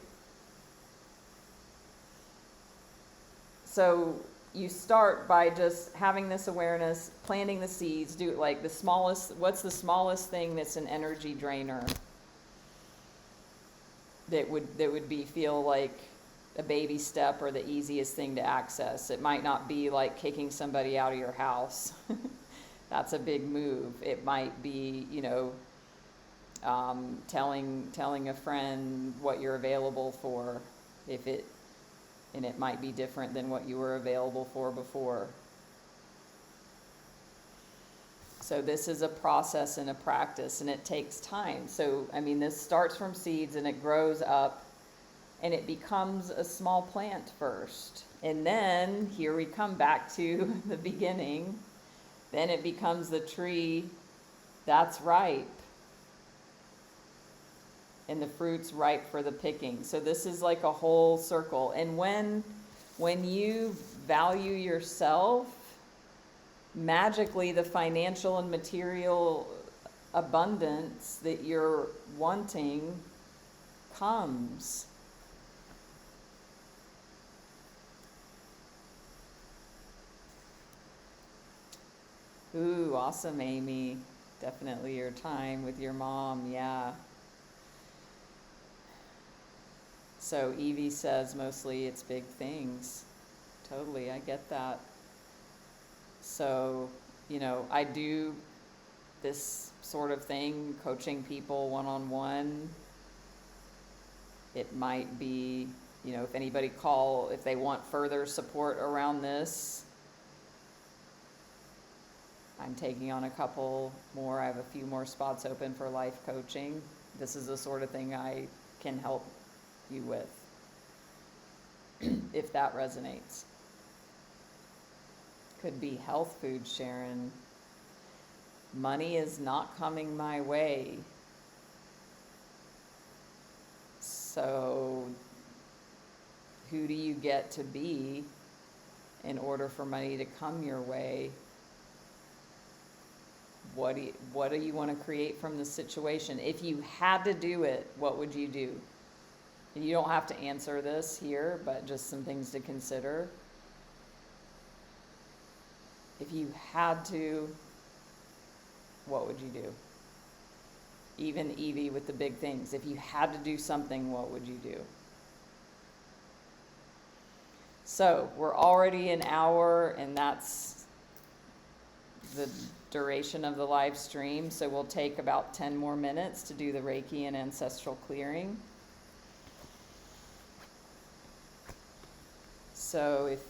So you start by just having this awareness, planting the seeds, do it like the smallest, what's the smallest thing that's an energy drainer that would be feel like a baby step or the easiest thing to access. It might not be like kicking somebody out of your house. That's a big move. It might be, telling a friend what you're available for, and it might be different than what you were available for before. So this is a process and a practice, and it takes time. So, this starts from seeds and it grows up and it becomes a small plant first. And then here we come back to the beginning. Then it becomes the tree that's ripe. And the fruit's ripe for the picking. So this is like a whole circle. And when you value yourself, magically the financial and material abundance that you're wanting comes. Ooh, awesome, Amy. Definitely your time with your mom, yeah. So Evie says mostly it's big things. Totally, I get that. So, I do this sort of thing, coaching people one-on-one. It might be, if anybody if they want further support around this, I'm taking on a couple more. I have a few more spots open for life coaching. This is the sort of thing I can help you with, if that resonates. Could be health food, Sharon. Money is not coming my way. So who do you get to be in order for money to come your way? What do you want to create from the situation? If you had to do it, what would you do? And you don't have to answer this here, but just some things to consider. If you had to, what would you do? Even Evie with the big things. If you had to do something, what would you do? So we're already an hour, and that's the duration of the live stream. So we'll take about 10 more minutes to do the Reiki and Ancestral Clearing. So if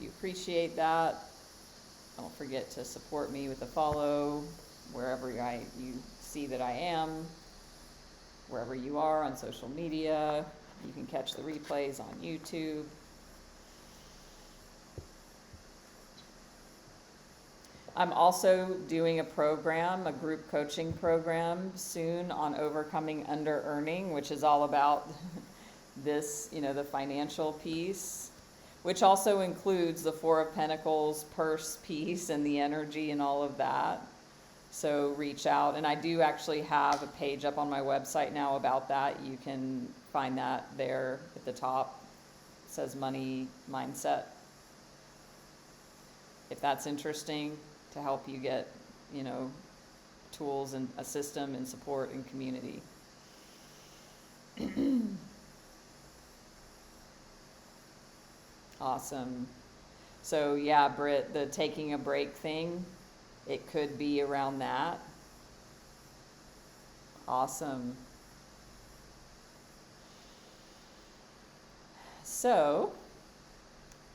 you appreciate that, don't forget to support me with a follow wherever you see that I am, wherever you are on social media. You can catch the replays on YouTube. I'm also doing a group coaching program soon on overcoming under-earning, which is all about this, the financial piece, which also includes the Four of Pentacles purse piece and the energy and all of that. So reach out. And I do actually have a page up on my website now about that. You can find that there at the top. It says Money Mindset. If that's interesting, to help you get, tools and a system and support and community. Awesome. So yeah, Britt, the taking a break thing, it could be around that. Awesome. So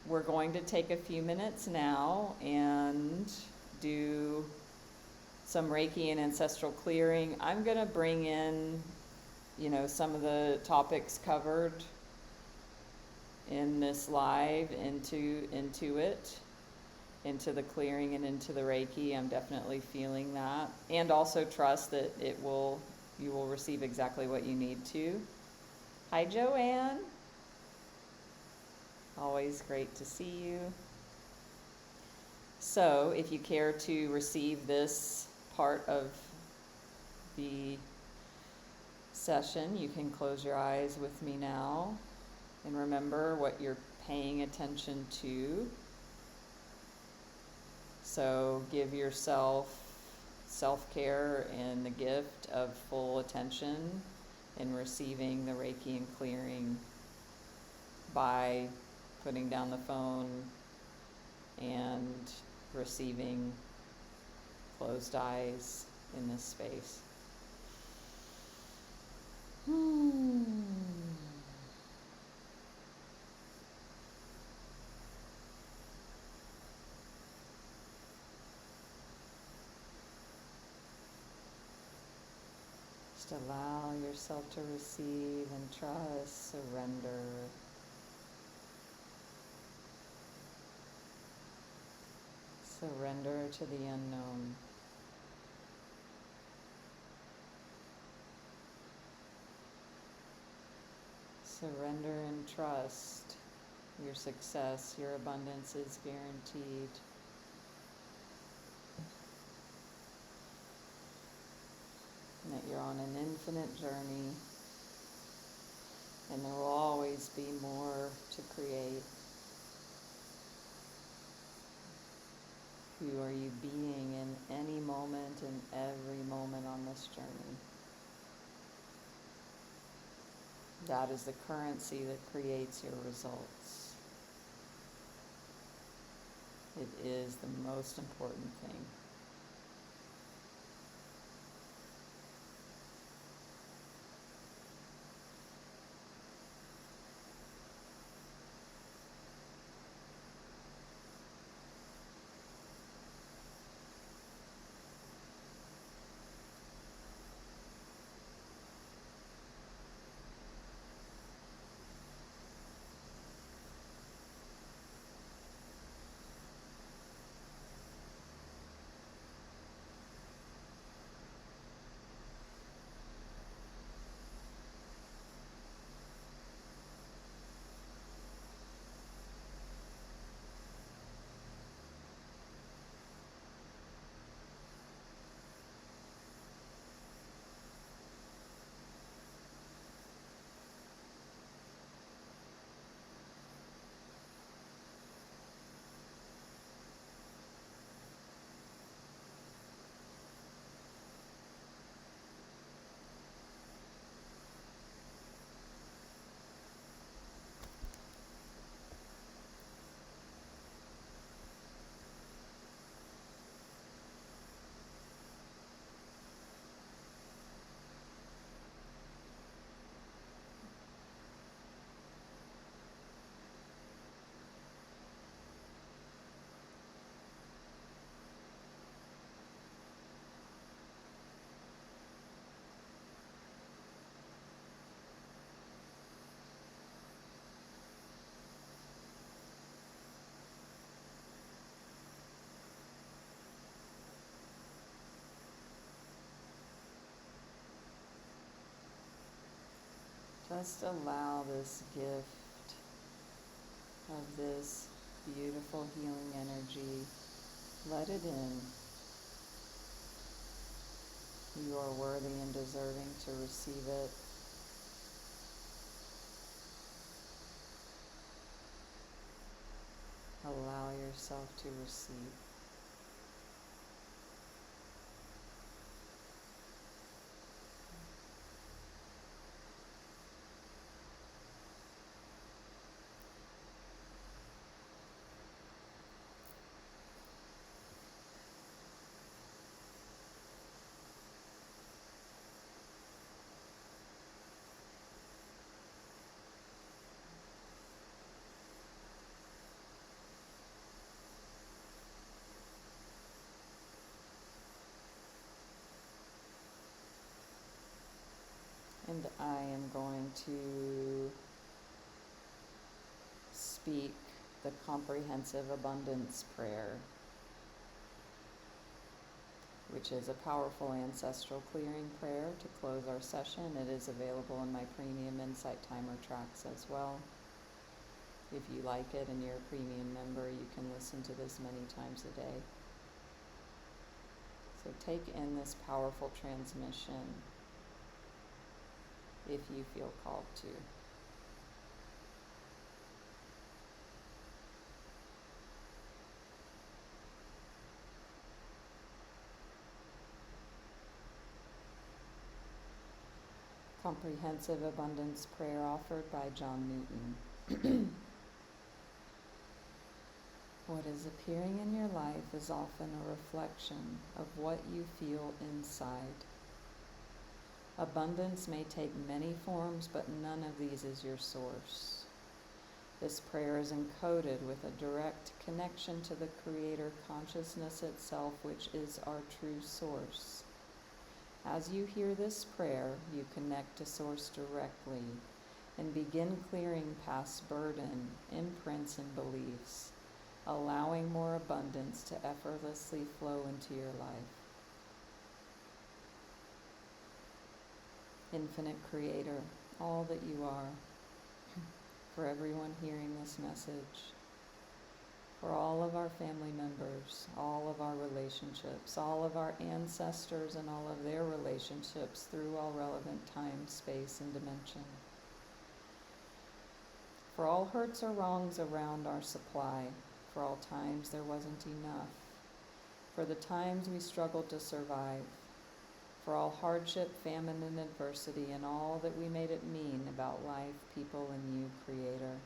we're going to take a few minutes now and do some Reiki and Ancestral Clearing. I'm going to bring in, some of the topics covered in this live into the clearing and into the Reiki. I'm definitely feeling that, and also trust that you will receive exactly what you need to. Hi, Joanne. Always great to see you. So, if you care to receive this part of the session, you can close your eyes with me now and remember what you're paying attention to. So, give yourself self-care and the gift of full attention in receiving the Reiki and clearing by putting down the phone and receiving closed eyes in this space. Just allow yourself to receive and trust, surrender. Surrender to the unknown. Surrender and trust. Your success, your abundance is guaranteed. And that you're on an infinite journey, and there will always be more to create. Who are you being in any moment and every moment on this journey? That is the currency that creates your results. It is the most important thing. Just allow this gift of this beautiful healing energy. Let it in. You are worthy and deserving to receive it. Allow yourself to receive. And I am going to speak the comprehensive abundance prayer. which is a powerful ancestral clearing prayer to close our session. It is available in my premium Insight Timer tracks as well. If you like it and you're a premium member, you can listen to this many times a day. So take in this powerful transmission if you feel called to. Comprehensive Abundance Prayer offered by John Newton. What is appearing in your life is often a reflection of what you feel inside. Abundance may take many forms, but none of these is your source. This prayer is encoded with a direct connection to the Creator consciousness itself, which is our true source. As you hear this prayer, you connect to Source directly and begin clearing past burden, imprints, and beliefs, allowing more abundance to effortlessly flow into your life. Infinite Creator, all that you are, for everyone hearing this message, for all of our family members, all of our relationships, all of our ancestors and all of their relationships through all relevant time, space, and dimension. For all hurts or wrongs around our supply, for all times there wasn't enough, for the times we struggled to survive, for all hardship, famine, and adversity, and all that we made it mean about life, people, and you, Creator.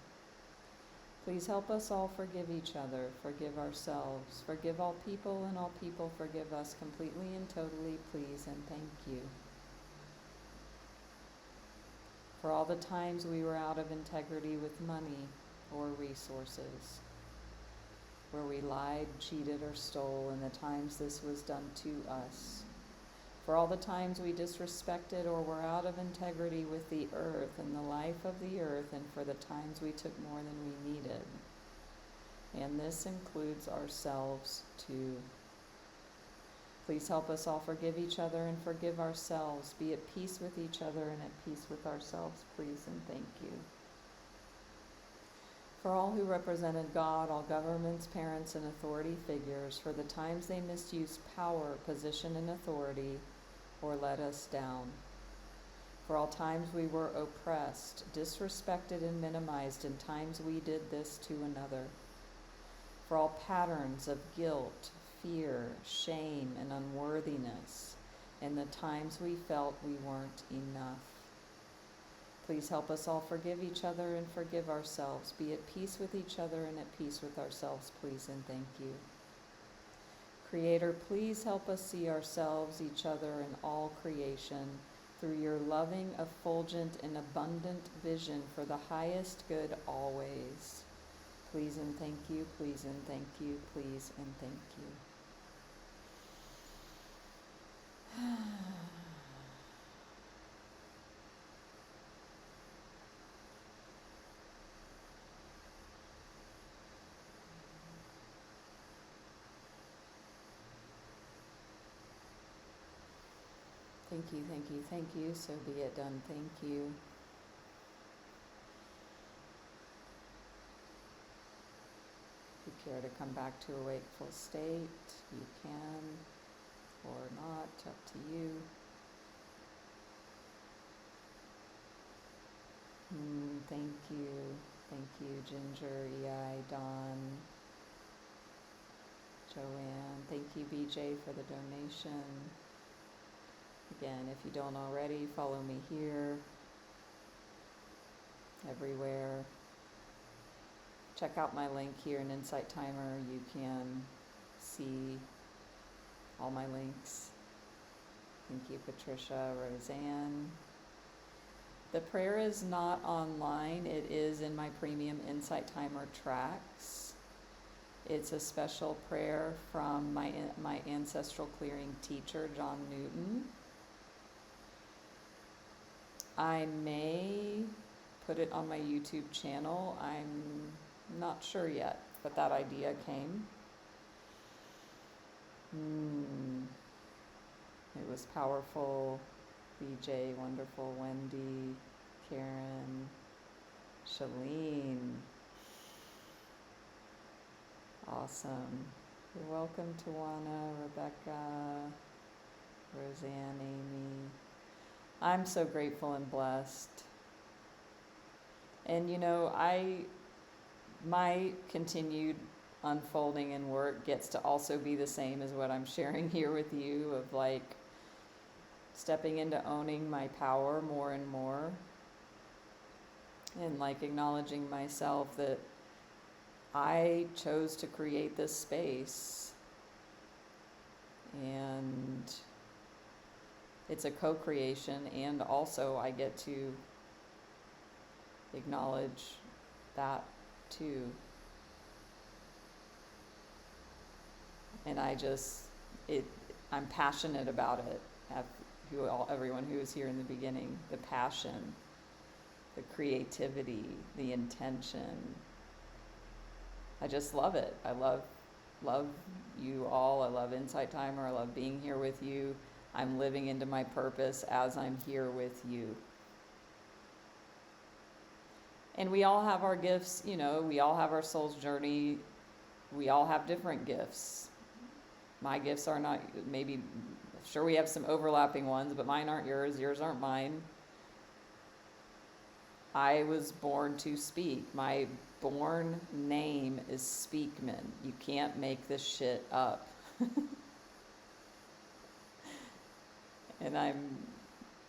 Please help us all forgive each other, forgive ourselves, forgive all people, and all people forgive us completely and totally, please, and thank you. For all the times we were out of integrity with money or resources, where we lied, cheated, or stole, and the times this was done to us. For all the times we disrespected or were out of integrity with the earth and the life of the earth, and for the times we took more than we needed. And this includes ourselves too. Please help us all forgive each other and forgive ourselves, be at peace with each other and at peace with ourselves, please, and thank you. For all who represented God, all governments, parents, and authority figures, for the times they misused power, position, and authority, or let us down. For all times we were oppressed, disrespected, and minimized, and times we did this to another. For all patterns of guilt, fear, shame, and unworthiness, and the times we felt we weren't enough. Please help us all forgive each other and forgive ourselves, be at peace with each other and at peace with ourselves, please, and thank you. Creator, please help us see ourselves, each other, and all creation through your loving, effulgent, and abundant vision for the highest good always. Please and thank you, please and thank you, please and thank you. Thank you, thank you, thank you. So be it done. Thank you. If you care to come back to a wakeful state, you can, or not, up to you. Thank you. Thank you, Ginger, EI, Dawn, Joanne. Thank you, BJ, for the donation. Again, if you don't already, follow me here, everywhere. Check out my link here in Insight Timer. You can see all my links. Thank you, Patricia, Roseanne. The prayer is not online. It is in my premium Insight Timer tracks. It's a special prayer from my Ancestral Clearing teacher, John Newton. I may put it on my YouTube channel. I'm not sure yet, but that idea came. was powerful. BJ, wonderful. Wendy, Karen, Shalene. Awesome. You're welcome, Tawana, Rebecca, Roseanne, Amy. I'm so grateful and blessed. And my continued unfolding and work gets to also be the same as what I'm sharing here with you, of like stepping into owning my power more and more, and like acknowledging myself that I chose to create this space, and it's a co-creation, and also I get to acknowledge that too. And I'm passionate about it. Everyone who was here in the beginning, the passion, the creativity, the intention. I just love it. I love you all. I love Insight Timer. I love being here with you. I'm living into my purpose as I'm here with you. And we all have our gifts, we all have our soul's journey. We all have different gifts. My gifts are not, sure we have some overlapping ones, but mine aren't yours aren't mine. I was born to speak. My born name is Speakman. You can't make this shit up. And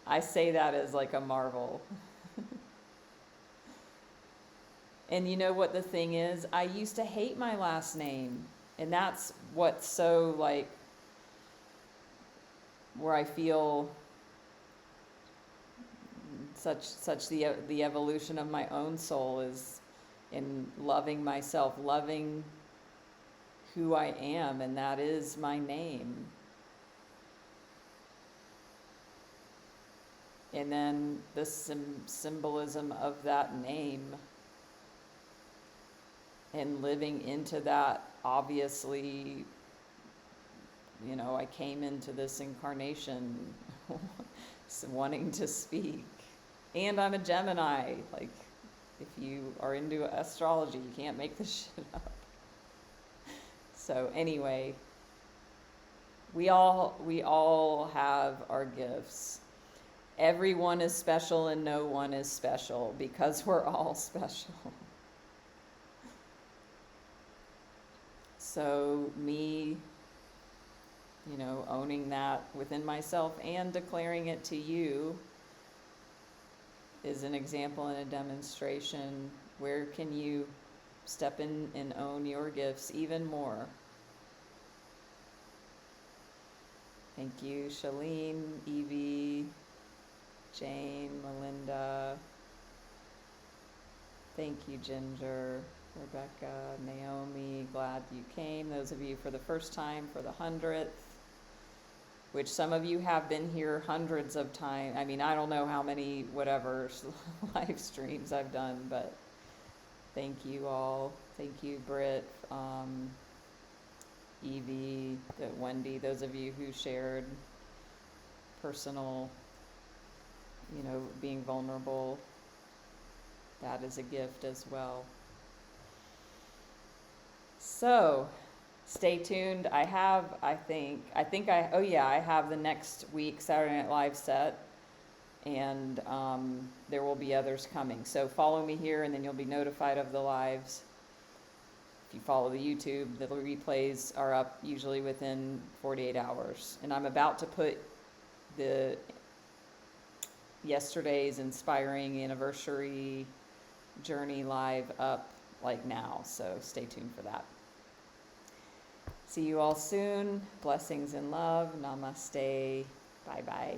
I say that as like a marvel. And you know what the thing is? I used to hate my last name. And that's what's so like, where I feel such the evolution of my own soul is in loving myself, loving who I am, and that is my name. And then the symbolism of that name, and living into that, obviously, I came into this incarnation wanting to speak. And I'm a Gemini. Like, if you are into astrology, you can't make this shit up. So anyway, we all have our gifts. Everyone is special and no one is special, because we're all special. So me, owning that within myself and declaring it to you is an example and a demonstration. Where can you step in and own your gifts even more? Thank you, Shalene, Evie, Jane, Melinda. Thank you, Ginger, Rebecca, Naomi. Glad you came. Those of you for the first time, for the 100th, which some of you have been here hundreds of times. I mean, I don't know how many whatever live streams I've done, but thank you all. Thank you, Britt, Evie, Wendy, those of you who shared personal, being vulnerable. That is a gift as well. So, stay tuned. I have the next week Saturday Night Live set, and there will be others coming. So follow me here, and then you'll be notified of the lives. If you follow the YouTube, the replays are up usually within 48 hours. And I'm about to put the yesterday's inspiring anniversary journey live up like now. So stay tuned for that. See you all soon. Blessings and love. Namaste. Bye-bye.